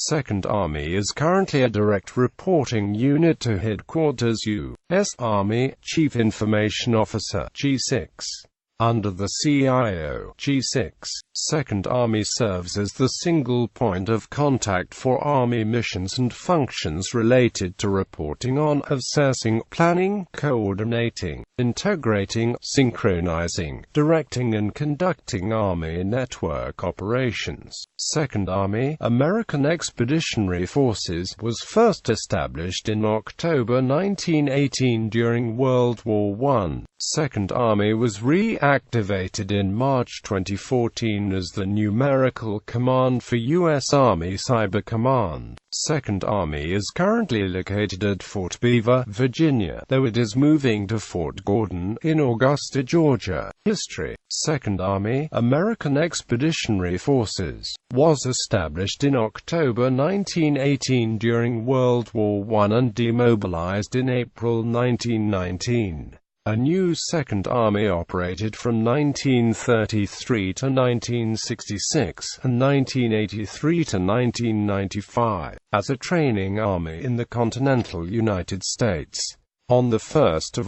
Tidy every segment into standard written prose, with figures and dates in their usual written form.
Second Army is currently a direct reporting unit to Headquarters U.S.Army, Chief Information Officer, G-6.Under the CIO, G-6.Second Army serves as the single point of contact for Army missions and functions related to reporting on, assessing, planning, coordinating, integrating, synchronizing, directing and conducting Army network operations. Second Army, American Expeditionary Forces, was first established in October 1918 during World War I. Second Army was reactivated in March 2014 as the numerical command for U.S. Army Cyber Command. Second Army is currently located at Fort Beaver, Virginia, though it is moving to Fort Gordon, in Augusta, Georgia. History. Second Army, American Expeditionary Forces, was established in October 1918 during World War I and demobilized in April 1919. A new Second Army operated from 1933 to 1966, and 1983 to 1995, as a training army in the continental United States. On 1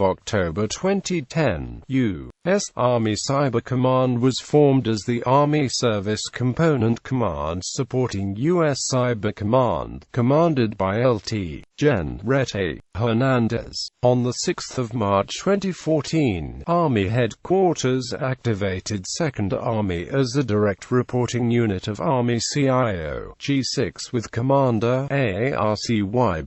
October 2010, U.S. Army Cyber Command was formed as the Army Service Component Command supporting U.S. Cyber Command, commanded by Lt. Gen. Rhett A. Hernandez. On 6 March 2014, Army Headquarters activated Second Army as a direct reporting unit of Army CIO, G6 with Commander AARCYBER,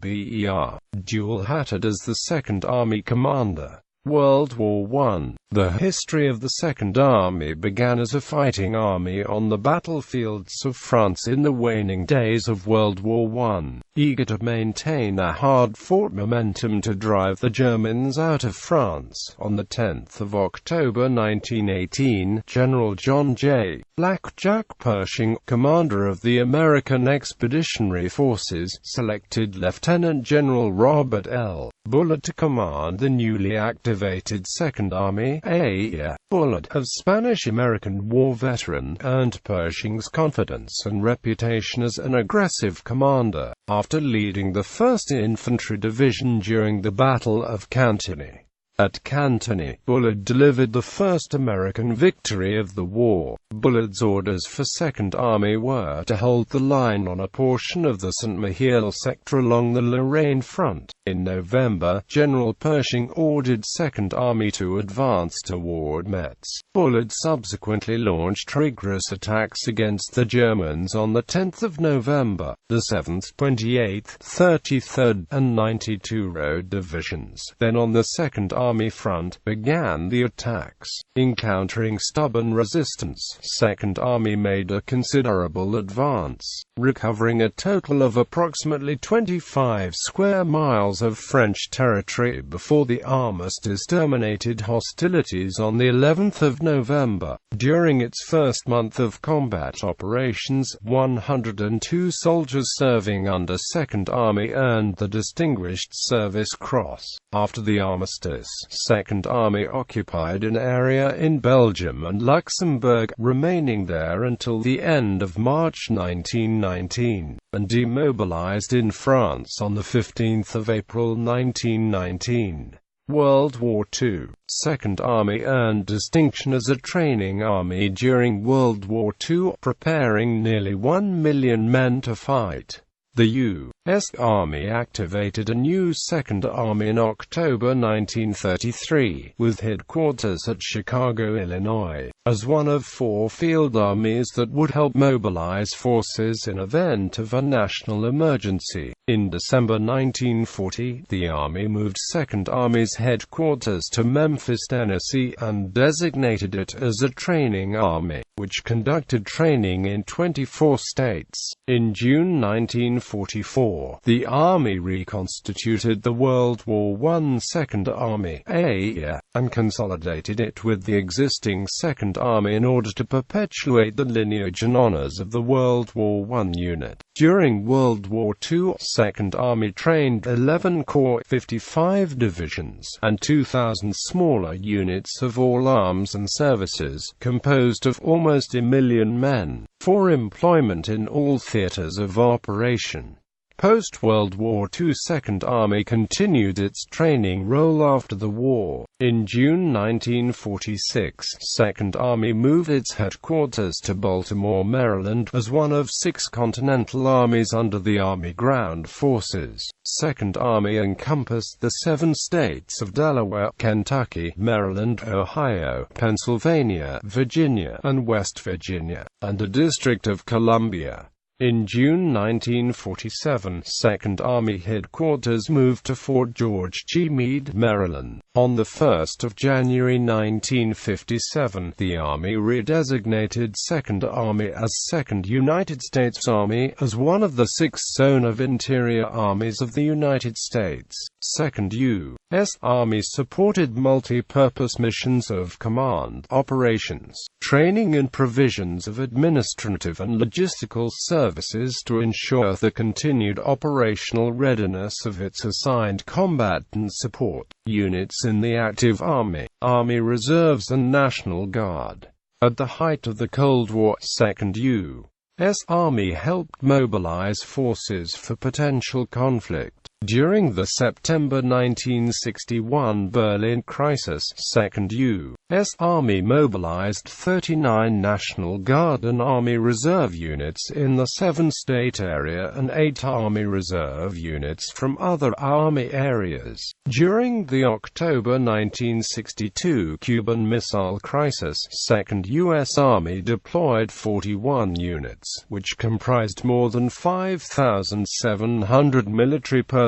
dual-hatted as the Second Army Commander. World War I. The history of the Second Army began as a fighting army on the battlefields of France in the waning days of World War I, eager to maintain a hard-fought momentum to drive the Germans out of France. On 10 October 1918, General John J. Blackjack Pershing, commander of the American Expeditionary Forces, selected Lieutenant General Robert L. Bullard to command the newly activated Second Army. Bullard, a Spanish-American war veteran, earned Pershing's confidence and reputation as an aggressive commander, after leading the 1st Infantry Division during the Battle of Cantigny. At Cantigny, Bullard delivered the first American victory of the war. Bullard's orders for Second Army were to hold the line on a portion of the Saint-Mihiel sector along the Lorraine front. In November, General Pershing ordered Second Army to advance toward Metz. Bullard subsequently launched rigorous attacks against the Germans on the 10th of November. The 7th, 28th, 33rd, and 92 Road Divisions, then on the Second Army front, began the attacks. Encountering stubborn resistance, Second Army made a considerable advance, recovering a total of approximately 25 square miles of French territory before the armistice terminated hostilities on the 11th of November. During its first month of combat operations, 102 soldiers serving under Second Army earned the Distinguished Service Cross. After the armistice, Second Army occupied an area in Belgium and Luxembourg, remaining there until the end of March 1919, and demobilized in France on 15 April 1919. World War II. Second Army earned distinction as a training army during World War II, preparing nearly 1 million men to fight. The U.S. Army activated a new Second Army in October 1933, with headquarters at Chicago, Illinois, as one of 4 field armies that would help mobilize forces in event of a national emergency. In December 1940, the Army moved Second Army's headquarters to Memphis, Tennessee, and designated it as a training army, which conducted training in 24 states. In June 1944, the Army reconstituted the World War I Second Army and consolidated it with the existing Second Army in order to perpetuate the lineage and honors of the World War I unit. During World War II, Second Army trained 11 corps, 55 divisions, and 2,000 smaller units of all arms and services, composed of almost 1 million men, for employment in all theaters of operation. Post-World War II, Second Army continued its training role after the war. In June 1946, Second Army moved its headquarters to Baltimore, Maryland, as one of 6 continental armies under the Army Ground Forces. Second Army encompassed the 7 states of Delaware, Kentucky, Maryland, Ohio, Pennsylvania, Virginia, and West Virginia, and the District of Columbia. In June 1947, Second Army headquarters moved to Fort George G. Meade, Maryland. On the 1st of January 1957, the Army redesignated Second Army as Second United States Army, as one of the 6 Zone of Interior Armies of the United States. Second U.S. Army supported multi-purpose missions of command, operations, training and provisions of administrative and logistical services to ensure the continued operational readiness of its assigned combatant support units in the active Army, Army Reserves and National Guard. At the height of the Cold War, Second U.S. Army helped mobilize forces for potential conflict. During the September 1961 Berlin crisis, Second U.S. Army mobilized 39 National Guard and Army Reserve units in the 7-state area and 8 Army Reserve units from other Army areas. During the October 1962 Cuban Missile Crisis, Second U.S. Army deployed 41 units, which comprised more than 5,700 military personnel.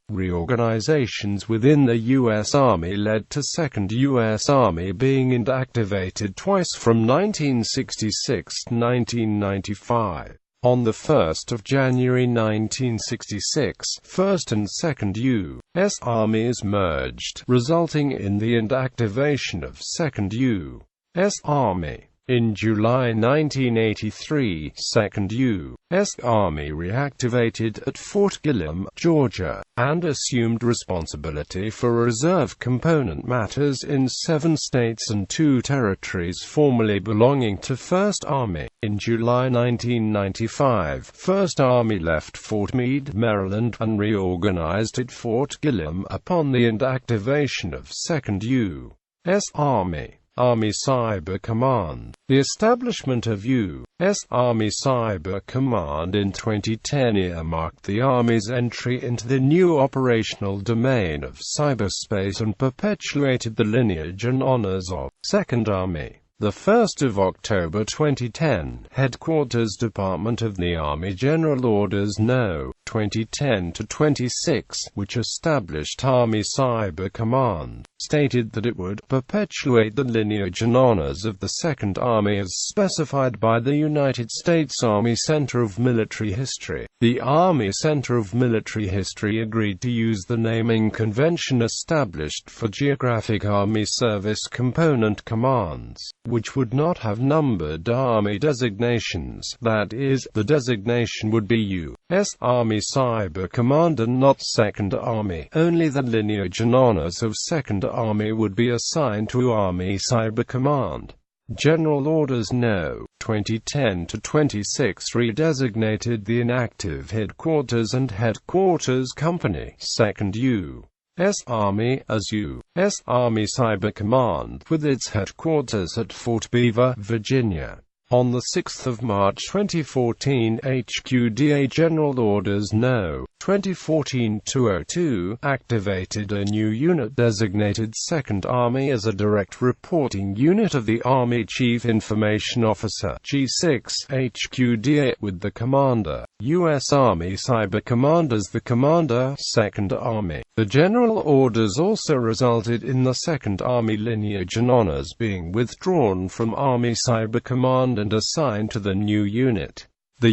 Reorganizations within the U.S. Army led to Second U.S. Army being inactivated twice from 1966 to 1995. On the 1st of January 1966, 1st and 2nd U.S. Armies merged, resulting in the inactivation of Second U.S. Army. In July 1983, Second U.S. Army reactivated at Fort Gillem, Georgia, and assumed responsibility for reserve component matters in 7 states and 2 territories formerly belonging to First Army. In July 1995, First Army left Fort Meade, Maryland, and reorganized at Fort Gillem upon the inactivation of Second U.S. Army. Army Cyber Command. The establishment of U.S. Army Cyber Command in 2010 marked the Army's entry into the new operational domain of cyberspace and perpetuated the lineage and honors of Second Army. The 1st of October 2010, Headquarters Department of the Army General Orders No. 2010-26, which established Army Cyber Command, stated that it would perpetuate the lineage and honors of the Second Army as specified by the United States Army Center of Military History. The Army Center of Military History agreed to use the naming convention established for geographic Army Service Component Commands, which would not have numbered Army designations, that is, the designation would be U.S. Army Cyber Command and not Second Army. Only the lineage and honors of Second Army would be assigned to Army Cyber Command. General Orders No. 2010-26 redesignated the inactive Headquarters and Headquarters Company, Second U.S. Army, as U.S. Army Cyber Command, with its headquarters at Fort Beaver, Virginia. On 6 March 2014, HQDA General Orders No. 2014-202 activated a new unit designated Second Army as a direct reporting unit of the Army Chief Information Officer G6 HQDA, with the commander, U.S. Army Cyber Command, as the commander, Second Army. The General Orders also resulted in the Second Army lineage and honors being withdrawn from Army Cyber Command and assigned to the new unit. The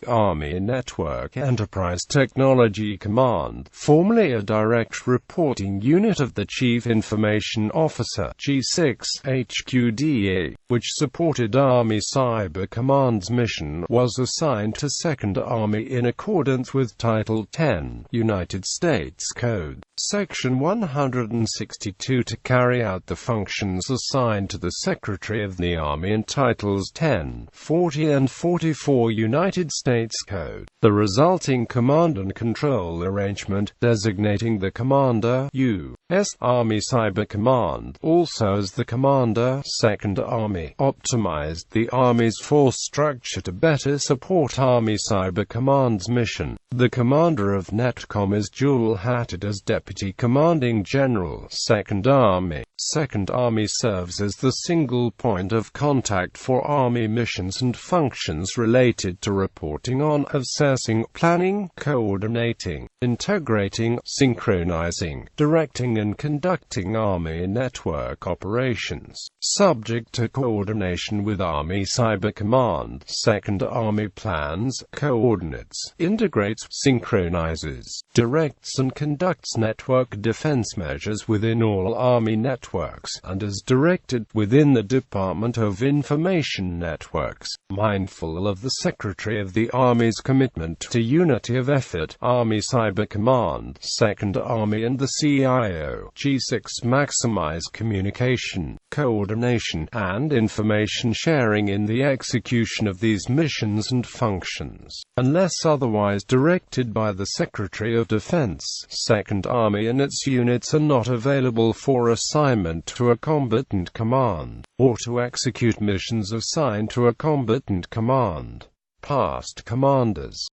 Army Network Enterprise Technology Command, formerly a direct reporting unit of the Chief Information Officer G6HQDA, which supported Army Cyber Command's mission, was assigned to 2nd Army in accordance with Title 10, United States Code, Section 162 to carry out the functions assigned to the Secretary of the Army in Titles 10, 40 and 44 United States Code. The resulting command and control arrangement, designating the Commander, U.S. Army Cyber Command, also as the Commander, 2nd Army, optimized the Army's force structure to better support Army Cyber Command's mission. The Commander of NETCOM is dual-hatted as Deputy Commanding General, 2nd Army. 2nd Army serves as the single point of contact for Army missions and functions related to reporting on, assessing, planning, coordinating, integrating, synchronizing, directing and conducting Army network operations. Subject to coordination with Army Cyber Command, 2nd Army plans, coordinates, integrates, synchronizes, directs and conducts network defense measures within all Army networks, and is directed within the Department of Information Networks. Mindful of the Secretary of the Army's commitment to unity of effort, Army Cyber Command, 2nd Army and the CIO, G6 maximize communication, coordination, and information sharing in the execution of these missions and functions. Unless otherwise directed by the Secretary of Defense, 2nd Army and its units are not available for assignment to a combatant command, or to execute missions assigned to a combatant command. Past commanders